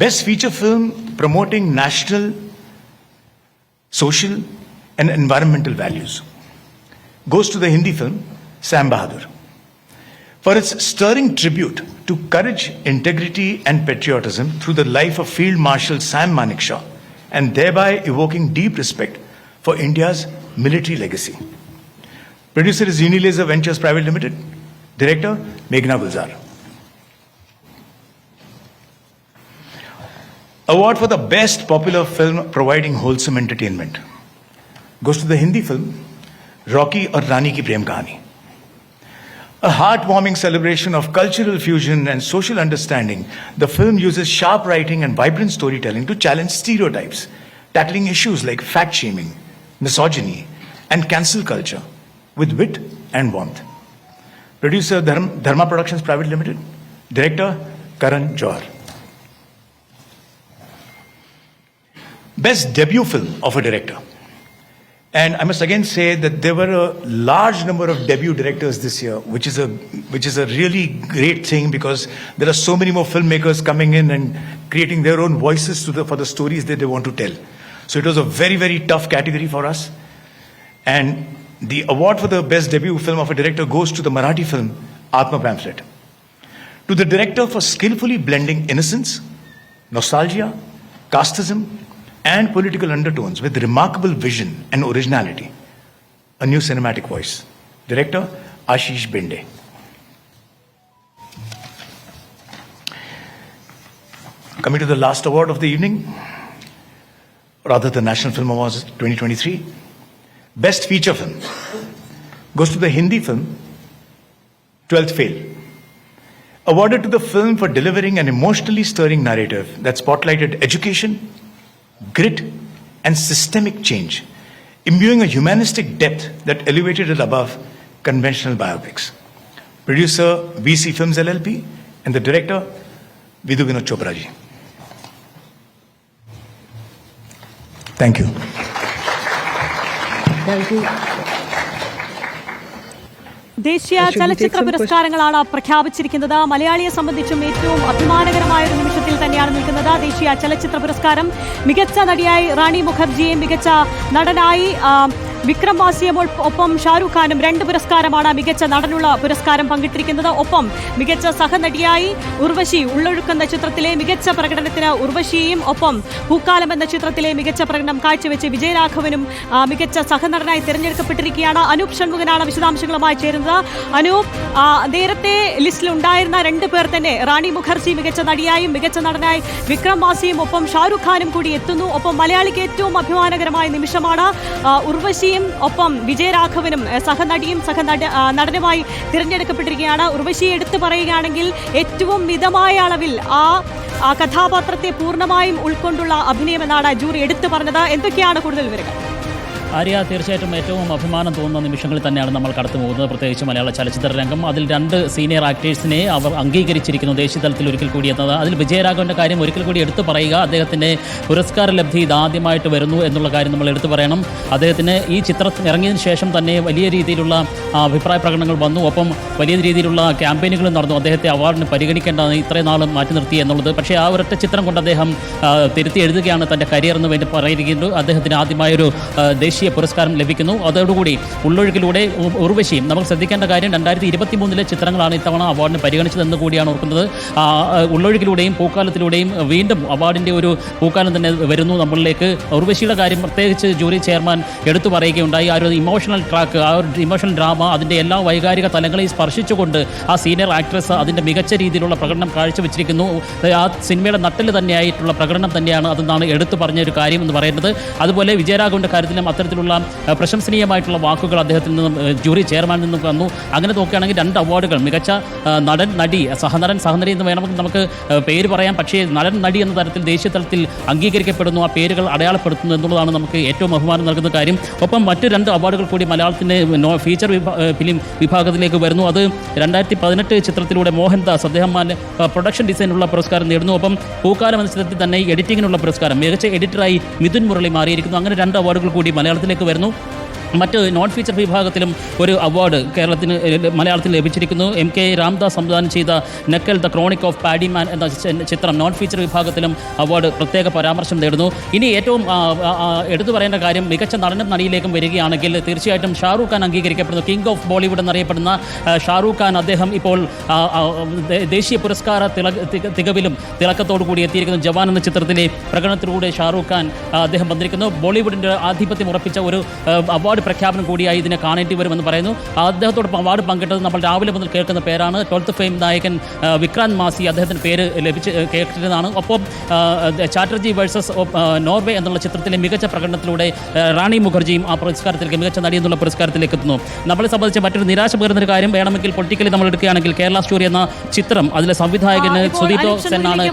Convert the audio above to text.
Best feature film promoting national, social and environmental values goes to the Hindi film Sam Bahadur for its stirring tribute to courage, integrity and patriotism through the life of Field Marshal Sam Manekshaw, and thereby evoking deep respect for India's military legacy. Producer is Unilaser Ventures Private Limited. Director Meghna Gulzar. Award for the best popular film providing wholesome entertainment goes to the Hindi film Rocky और रानी की प्रेम कहानी. A heartwarming celebration of cultural fusion and social understanding, the film uses sharp writing and vibrant storytelling to challenge stereotypes, tackling issues like fact-shaming, misogyny, and cancel culture with wit and warmth. Producer Dharma Productions Private Limited. Director Karan Johar. Best debut film of a director. And I must again say that there were a large number of debut directors this year, which is a really great thing, because there are so many more filmmakers coming in and creating their own voices for the stories that they want to tell. So it was a very, very tough category for us. And the award for the best debut film of a director goes to the Marathi film Atma Pamphlet. To the director for skillfully blending innocence, nostalgia, casteism, and political undertones with remarkable vision and originality. A new cinematic voice. Director Ashish Binde. Coming to the last award of the evening, rather the National Film Awards 2023. Best feature film goes to the Hindi film 12th Fail. Awarded to the film for delivering an emotionally stirring narrative that spotlighted education, grit and systemic change, imbuing a humanistic depth that elevated it above conventional biopics. Producer VC Films LLP and the director Vidhu Vinod Chopra ji. Thank you. Thank you. ദേശീയ ചലച്ചിത്ര പുരസ്കാരങ്ങളാണ് പ്രഖ്യാപിച്ചിരിക്കുന്നത്. മലയാളിയെ സംബന്ധിച്ചും ഏറ്റവും അഭിമാനകരമായ ഒരു നിമിഷത്തിൽ തന്നെയാണ് നിൽക്കുന്നത്. ദേശീയ ചലച്ചിത്ര പുരസ്കാരം മികച്ച നടിയായി റാണി മുഖർജിയെയും മികച്ച നടനായി വിക്രം വാസിയും ഒപ്പം ഷാരൂഖ് ഖാനും 2 പുരസ്കാരമാണ് മികച്ച നടനുള്ള പുരസ്കാരം പങ്കിട്ടിരിക്കുന്നത്. ഒപ്പം മികച്ച സഹനടിയായി ഉർവശി ഉള്ളൊഴുക്കുന്ന ചിത്രത്തിലെ മികച്ച പ്രകടനത്തിന് ഉർവശിയും, ഒപ്പം പൂക്കാലം എന്ന ചിത്രത്തിലെ മികച്ച പ്രകടനം കാഴ്ചവെച്ച് വിജയരാഘവനും മികച്ച സഹനടനായി തിരഞ്ഞെടുക്കപ്പെട്ടിരിക്കുകയാണ്. അനൂപ് ഷൺമുഖനാണ് വിശദാംശങ്ങളുമായി ചേരുന്നത്. അനൂപ്, നേരത്തെ ലിസ്റ്റിലുണ്ടായിരുന്ന 2 പേർ തന്നെ, റാണി മുഖർജി മികച്ച നടിയായും മികച്ച നടനായി വിക്രം വാസിയും ഒപ്പം ഷാരൂഖ് ഖാനും കൂടി എത്തുന്നു. ഒപ്പം മലയാളിക്ക് ഏറ്റവും അഭിമാനകരമായ നിമിഷമാണ് ഉർവശിയും ഒപ്പം വിജയരാഘവനും സഹനടിയും നടനുമായി തിരഞ്ഞെടുക്കപ്പെട്ടിരിക്കുകയാണ്. ഉർവശിയെ എടുത്തു പറയുകയാണെങ്കിൽ ഏറ്റവും മിതമായ അളവിൽ ആ കഥാപാത്രത്തെ പൂർണ്ണമായും ഉൾക്കൊണ്ടുള്ള അഭിനയമെന്നാണ് ജൂറി എടുത്തു പറഞ്ഞത്. എന്തൊക്കെയാണ് കൂടുതൽ വിവരങ്ങൾ? ആര്യ, തീർച്ചയായിട്ടും ഏറ്റവും അഭിമാനം തോന്നുന്ന നിമിഷങ്ങളിൽ തന്നെയാണ് നമ്മൾ കടന്നു പോകുന്നത്, പ്രത്യേകിച്ച് മലയാള ചലച്ചിത്ര രംഗം. അതിൽ 2 സീനിയർ ആക്ടേഴ്സിനെ അവർ അംഗീകരിച്ചിരിക്കുന്നു ദേശീയ തലത്തിൽ ഒരിക്കൽ കൂടി എന്നത്. അതിൽ വിജയരാഘവൻ്റെ കാര്യം ഒരിക്കൽ കൂടി എടുത്തു പറയുക. അദ്ദേഹത്തിൻ്റെ പുരസ്കാര ലബ്ധി ഇതാദ്യമായിട്ട് വരുന്നു എന്നുള്ള കാര്യം നമ്മൾ എടുത്തു പറയണം. അദ്ദേഹത്തിന് ഈ ചിത്രം ഇറങ്ങിയതിന് ശേഷം തന്നെ വലിയ രീതിയിലുള്ള അഭിപ്രായ പ്രകടനങ്ങൾ വന്നു. ഒപ്പം വലിയ രീതിയിലുള്ള ക്യാമ്പയിനുകൾ നടന്നു. അദ്ദേഹത്തെ അവാർഡിന് പരിഗണിക്കേണ്ടതാണ് ഇത്രയും നാളും മാറ്റി നിർത്തി എന്നുള്ളത്. പക്ഷേ ആ ഒരൊറ്റ ചിത്രം കൊണ്ട് അദ്ദേഹം തിരുത്തി എഴുതുകയാണ് തൻ്റെ കരിയറിന് വേണ്ടി പറയുന്നത്. അദ്ദേഹത്തിന് ആദ്യമായൊരു ദേശീയ പുരസ്കാരം ലഭിക്കുന്നു. അതോടുകൂടി ഉള്ളൊഴുക്കിലൂടെ ഉർവശിയും, നമുക്ക് ശ്രദ്ധിക്കേണ്ട കാര്യം 2023 ചിത്രങ്ങളാണ് ഇത്തവണ അവാർഡിന് പരിഗണിച്ചതെന്ന് കൂടിയാണ് ഓർക്കുന്നത്. ഉള്ളൊഴുക്കിലൂടെയും പൂക്കാലത്തിലൂടെയും വീണ്ടും അവാർഡിൻ്റെ ഒരു പൂക്കാലം തന്നെ വരുന്നു നമ്മളിലേക്ക്. ഉർവശിയുടെ കാര്യം പ്രത്യേകിച്ച് ജൂറി ചെയർമാൻ എടുത്തു പറയുകയുണ്ടായി. ആ ഒരു ഇമോഷണൽ ട്രാക്ക്, ആ ഒരു ഇമോഷണൽ ഡ്രാമ, അതിൻ്റെ എല്ലാ വൈകാരിക തലങ്ങളെയും സ്പർശിച്ചുകൊണ്ട് ആ സീനിയർ ആക്ട്രസ് അതിൻ്റെ മികച്ച രീതിയിലുള്ള പ്രകടനം കാഴ്ചവെച്ചിരിക്കുന്നു. ആ സിനിമയുടെ നട്ടിൽ തന്നെയായിട്ടുള്ള പ്രകടനം തന്നെയാണ് അതെന്നാണ് എടുത്തു പറഞ്ഞൊരു കാര്യം എന്ന് പറയുന്നത്. അതുപോലെ വിജയരാഘവൻ്റെ കാര്യത്തിലും അത്തരത്തിലുള്ള പ്രശംസനീയമായിട്ടുള്ള വാക്കുകൾ അദ്ദേഹത്തിൽ നിന്നും ജൂറി ചെയർമാനിൽ നിന്നും വന്നു. അങ്ങനെ നോക്കുകയാണെങ്കിൽ 2 അവാർഡുകൾ, മികച്ച നടൻ, നടി, സഹനടൻ, സഹനടി എന്ന് വേണമെങ്കിൽ നമുക്ക് പേര് പറയാം. പക്ഷേ നടൻ, നടി എന്ന തരത്തിൽ ദേശീയ തലത്തിൽ അംഗീകരിക്കപ്പെടുന്നു, ആ പേരുകൾ അടയാളപ്പെടുത്തുന്നു എന്നുള്ളതാണ് നമുക്ക് ഏറ്റവും ബഹുമാനം നൽകുന്ന കാര്യം. ഒപ്പം മറ്റ് 2 അവാർഡുകൾ കൂടി മലയാളത്തിൻ്റെ ഫീച്ചർ ഫിലിം വിഭാഗത്തിലേക്ക് വരുന്നു. അത് 2018 ചിത്രത്തിലൂടെ മോഹൻദാസ്, അദ്ദേഹം പ്രൊഡക്ഷൻ ഡിസൈനുള്ള പുരസ്കാരം നേടുന്നു. ഒപ്പം പൂക്കാലം എന്ന ചിത്രത്തിൽ തന്നെ എഡിറ്റിങ്ങിനുള്ള പുരസ്കാരം മികച്ച എഡിറ്ററായി മിഥുൻ മുരളി മാറിയിരിക്കുന്നു. അങ്ങനെ 2 അവാർഡുകൾ കൂടി മലയാളത്തിലേക്ക് വരുന്നു. മറ്റ് നോൺ ഫീച്ചർ വിഭാഗത്തിലും ഒരു അവാർഡ് മലയാളത്തിൽ ലഭിച്ചിരിക്കുന്നു. MK രാംദാസ് സംവിധാനം ചെയ്ത നക്കൽ ദ ക്രോണിക് ഓഫ് പാഡിമാൻ എന്ന ചിത്രം നോൺ ഫീച്ചർ വിഭാഗത്തിലും അവാർഡ് പ്രത്യേക പരാമർശം നേടുന്നു. ഇനി ഏറ്റവും എടുത്തു പറയേണ്ട കാര്യം മികച്ച നടനും നടിയിലേക്കും വരികയാണെങ്കിൽ തീർച്ചയായിട്ടും ഷാറൂഖ് ഖാൻ അംഗീകരിക്കപ്പെടുന്നു. കിങ് ഓഫ് ബോളിവുഡ് എന്നറിയപ്പെടുന്ന ഷാറൂഖ് ഖാൻ അദ്ദേഹം ഇപ്പോൾ ദേശീയ പുരസ്കാര തികവിലും തിളക്കത്തോടു കൂടി എത്തിയിരിക്കുന്നു. ജവാൻ എന്ന ചിത്രത്തിലെ പ്രകടനത്തിലൂടെ ഷാറൂഖ് ഖാൻ അദ്ദേഹം വന്നിരിക്കുന്നു. ബോളിവുഡിൻ്റെ ആധിപത്യം ഉറപ്പിച്ച ഒരു അവാർഡ് പ്രഖ്യാപനം കൂടിയായി ഇതിനെ കാണേണ്ടി വരുമെന്ന് പറയുന്നു. അദ്ദേഹത്തോടൊപ്പം അവാർഡ് പങ്കിട്ടത് നമ്മൾ രാവിലെ മുതൽ കേൾക്കുന്ന പേരാണ്. 12th ഫെയിം നായകൻ വിക്രാന്ത് മാസി, അദ്ദേഹത്തിന് പേര് കേട്ടിരുന്നതാണ്. ഒപ്പം ചാറ്റർജി വേഴ്സസ് നോർവേ എന്നുള്ള ചിത്രത്തിലെ മികച്ച പ്രകടനത്തിലൂടെ റാണി മുഖർജിയും ആ പുരസ്കാരത്തിലേക്ക് മികച്ച നടി എന്നുള്ള പുരസ്കാരത്തിലേക്ക് എത്തുന്നു. നമ്മളെ സംബന്ധിച്ച് മറ്റൊരു നിരാശ പകരുന്നൊരു കാര്യം വേണമെങ്കിൽ പൊളിറ്റിക്കലി നമ്മൾ എടുക്കുകയാണെങ്കിൽ കേരള സ്റ്റോറി എന്ന ചിത്രം അതിലെ സംവിധായകന് സുദീപ് സെന്നാണ്.